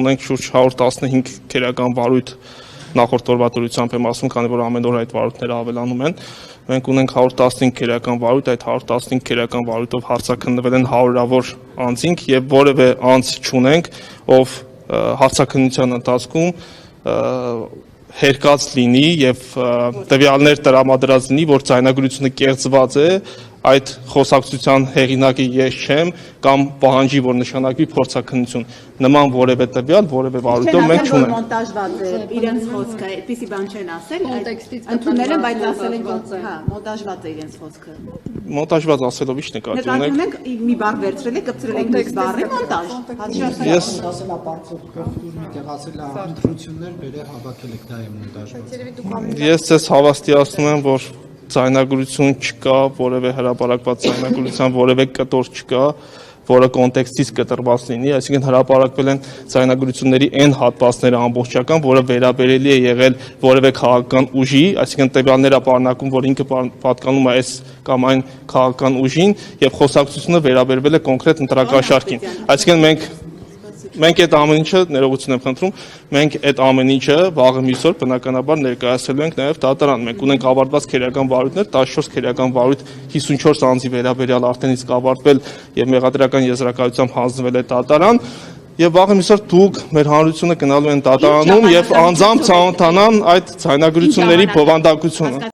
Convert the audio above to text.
ունենք շուրջ 115 քերական վարույթ նախորդ օրվա դրությամբ եմ ասում, քանի որ ամեն օր այդ վարույթները ավելանում են։ Մենք ունենք 115 քերական վարույթ, այդ 115 քերական վարույթով հարցաքննվել են հարյուրավոր անձինք եւ որևէ անձ չունենք, ով հարցաքննության ընթացքում հերկած լինի եւ տվյալներ տրամադրած լինի, որ ձայնագրությունը կեղծված է, այդ խոսակցության հեղինակի ես չեմ կամ պահանջի, որ նշանակվի փորձաքննություն։ Նման որևէ տվյալ, որևէ վարույթով մենք չունենք։ Մոնտաժված է իրենց խոսքը, այդպեսի բան չեն ասել, ընդունել են, բայց ասել են, հա, մոնտաժված է իրենց խոսքը։ Մոնտաժված ասելով ի՞նչ նկատի ունեք։ Նկատի ունենք մի բառ վերցրել եք, կպցրել եք մի բառի մոնտաժ։ Ես ասել է պարծովքով ասել է ընտրություններ բերե հավաքել եք դա է մոնտաժված։ Ես ձեզ հավաստիացնում եմ, որ ձայնագրություն չկա, որևէ հրապարակված ձայնագրության որևէ կտոր չկա, որը կոնտեքստից կտրված լինի, այսինքն հրապարակվել են ձայնագրությունների այն հատվածները ամբողջական, որը վերաբերելի է եղել որևէ քաղաքական ուժի, այսինքն տվյալները պարունակում, որ ինքը պատկանում է այս կամ այն քաղաքական ուժին, եւ խոսակցությունը վերաբերվել է կոնկրետ ընտրակաշառքին։ Այսինքն մենք այդ ամեն ինչը ներողություն եմ խնդրում, մենք այդ ամեն ինչը վաղը մյուս օր բնականաբար ներկայացրելու ենք նաև դատարան։ Մենք ունենք ավարտված քերական վարույթներ, 14 քերական վարույթ 54 անձի վերաբերյալ արդեն իսկ ավարտվել եւ մեղադրական եզրակացությամբ հանձնվել է դատարան։ Եվ վաղը մյուս օր դուք մեր հանրությունը գնալու են դատարանում եւ անձամբ ցանոթանան այդ ձայնագրությունների բովանդակությունը։